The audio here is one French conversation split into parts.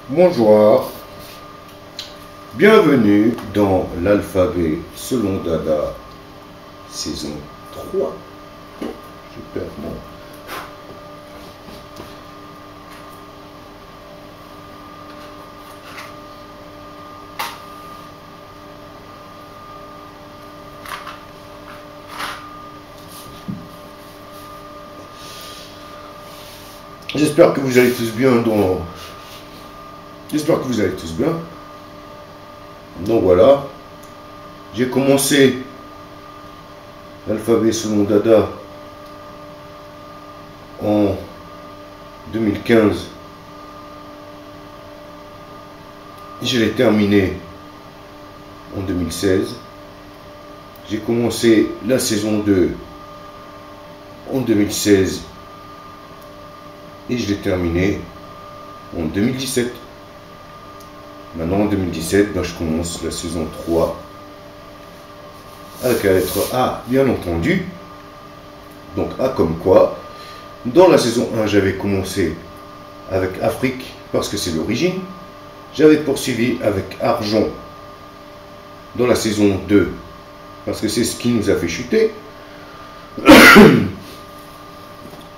Bonjour, bienvenue dans l'alphabet selon Dada, saison 3. Je perds mon... J'espère que vous allez tous bien J'espère que vous allez tous bien. Donc voilà, j'ai commencé l'alphabet selon Dada en 2015. Je l'ai terminé en 2016. J'ai commencé la saison 2 en 2016 et je l'ai terminé en 2017. Maintenant, en 2017, je commence la saison 3 avec la lettre A, bien entendu. Donc A comme quoi, dans la saison 1, j'avais commencé avec Afrique parce que c'est l'origine. J'avais poursuivi avec Argent dans la saison 2 parce que c'est ce qui nous a fait chuter.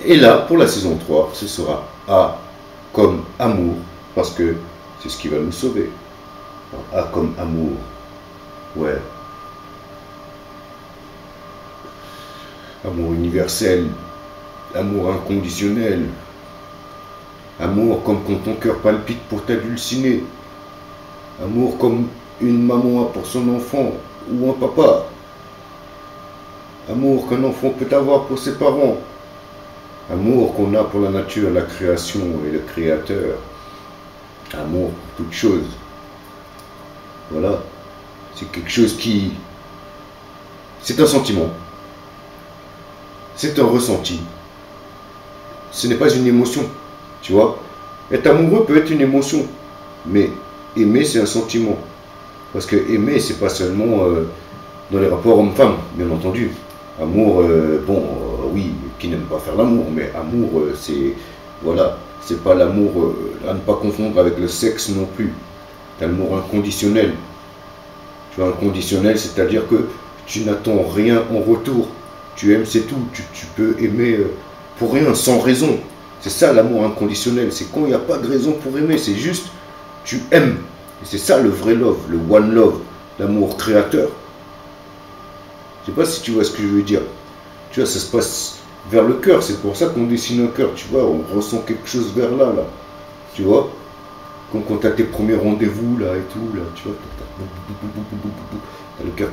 Et là, pour la saison 3, ce sera A comme amour parce que c'est ce qui va nous sauver. A comme amour. Ouais. Amour universel. Amour inconditionnel. Amour comme quand ton cœur palpite pour t'adulciner. Amour comme une maman a pour son enfant ou un papa. Amour qu'un enfant peut avoir pour ses parents. Amour qu'on a pour la nature, la création et le créateur. Amour pour toute chose. Voilà. C'est quelque chose qui... C'est un sentiment. C'est un ressenti. Ce n'est pas une émotion. Tu vois. Être amoureux peut être une émotion. Mais aimer, c'est un sentiment. Parce que aimer, c'est pas seulement dans les rapports hommes-femmes, bien entendu. Amour, oui, qui n'aime pas faire l'amour. Mais amour, c'est... Voilà. C'est pas l'amour à ne pas confondre avec le sexe non plus. C'est l'amour inconditionnel. Tu vois, inconditionnel, c'est-à-dire que tu n'attends rien en retour. Tu aimes, c'est tout. Tu peux aimer pour rien, sans raison. C'est ça l'amour inconditionnel. C'est quand il n'y a pas de raison pour aimer. C'est juste, tu aimes. Et c'est ça le vrai love, le one love, l'amour créateur. Je ne sais pas si tu vois ce que je veux dire. Tu vois, ça se passe vers le cœur, c'est pour ça qu'on dessine un cœur, tu vois, on ressent quelque chose vers là, tu vois, quand tu as tes premiers rendez-vous, là, et tout, là, tu vois, tu as le cœur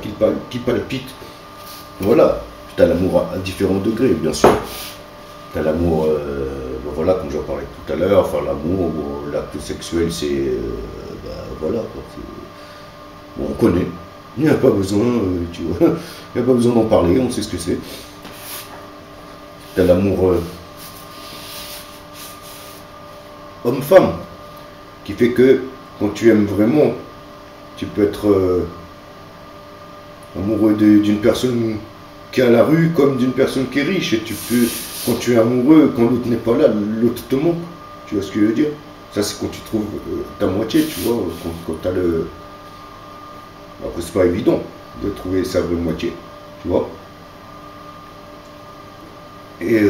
qui palpite, voilà, tu as l'amour à différents degrés, bien sûr, tu as l'amour, voilà, comme j'en parlais tout à l'heure, enfin, l'amour, l'acte sexuel, c'est, voilà, quoi, bon, on connaît, il n'y a pas besoin, tu vois, il n'y a pas besoin d'en parler, on sait ce que c'est. T'as l'amour homme-femme qui fait que quand tu aimes vraiment, tu peux être amoureux d'une personne qui est à la rue comme d'une personne qui est riche. Et tu peux, quand tu es amoureux, quand l'autre n'est pas là, l'autre te manque. Tu vois ce que je veux dire? Ça, c'est quand tu trouves ta moitié, tu vois, quand tu as le... Après, c'est pas évident de trouver sa vraie moitié, tu vois. Et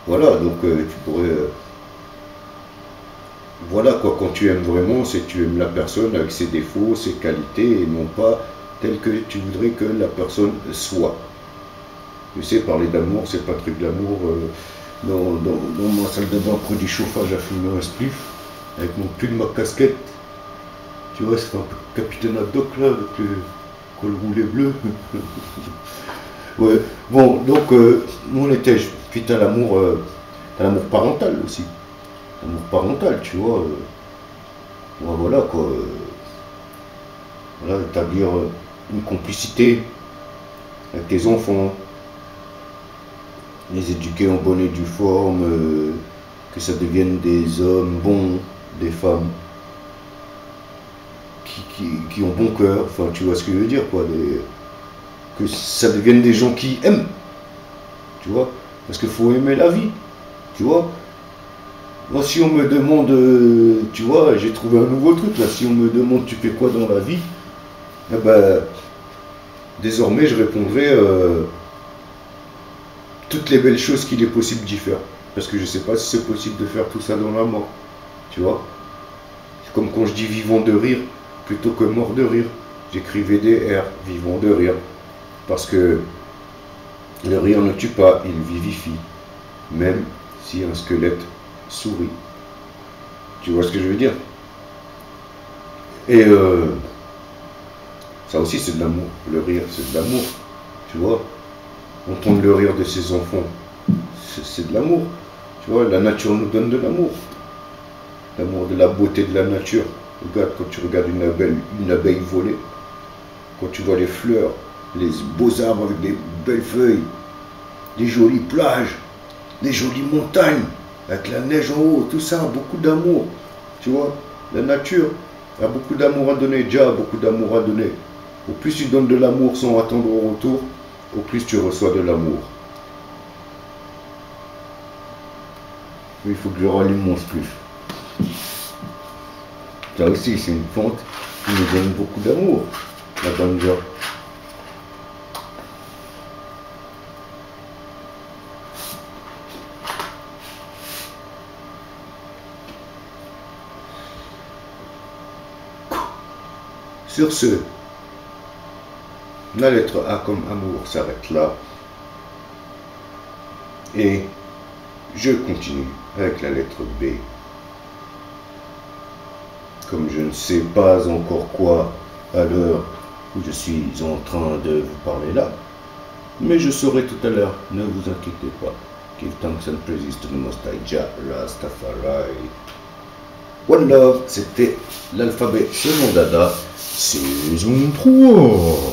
voilà, donc tu pourrais... voilà quoi, quand tu aimes vraiment, c'est que tu aimes la personne avec ses défauts, ses qualités, et non pas tel que tu voudrais que la personne soit. Tu sais, parler d'amour, c'est pas truc d'amour. Dans ma salle de bain, près du chauffage, à fumer un spliff, avec mon pull, ma casquette. Tu vois, c'est un peu capitaine Haddock là, avec le col roulé bleu. Ouais, bon, donc, où en étais-je? Puis t'as l'amour parental aussi. L'amour parental, tu vois. Voilà, quoi. Voilà, établir une complicité avec tes enfants. Les éduquer en bonne et due forme. Que ça devienne des hommes bons, des femmes qui ont bon cœur. Enfin, tu vois ce que je veux dire, quoi. Que ça devienne des gens qui aiment, tu vois, parce qu'il faut aimer la vie, tu vois. Moi, si on me demande, tu vois, j'ai trouvé un nouveau truc là, si on me demande tu fais quoi dans la vie, eh ben, désormais je répondrai toutes les belles choses qu'il est possible d'y faire. Parce que je ne sais pas si c'est possible de faire tout ça dans la mort. Tu vois? C'est comme quand je dis vivant de rire plutôt que mort de rire. J'écris VDR, vivant de rire. Parce que le rire ne tue pas, il vivifie. Même si un squelette sourit. Tu vois ce que je veux dire? Et ça aussi c'est de l'amour. Le rire c'est de l'amour. Tu vois? Entendre le rire de ses enfants, c'est de l'amour. Tu vois, la nature nous donne de l'amour. L'amour de la beauté de la nature. Regarde, quand tu regardes une abeille voler, quand tu vois les fleurs, les beaux arbres avec des belles feuilles, les jolies plages, les jolies montagnes, avec la neige en haut, tout ça, beaucoup d'amour. Tu vois, la nature a beaucoup d'amour à donner, Dieu a beaucoup d'amour à donner. Au plus tu donnes de l'amour sans attendre au retour, au plus tu reçois de l'amour. Il faut que je rallume mon spliff. Ça aussi, c'est une plante qui nous donne beaucoup d'amour, la ganja. Sur ce, la lettre A comme amour s'arrête là. Et je continue avec la lettre B. Comme je ne sais pas encore quoi à l'heure où je suis en train de vous parler là, mais je saurai tout à l'heure, ne vous inquiétez pas. Give thanks and praises to the Most High Jah, Rastafari. One Love, c'était l'alphabet selon Dada, saison 3.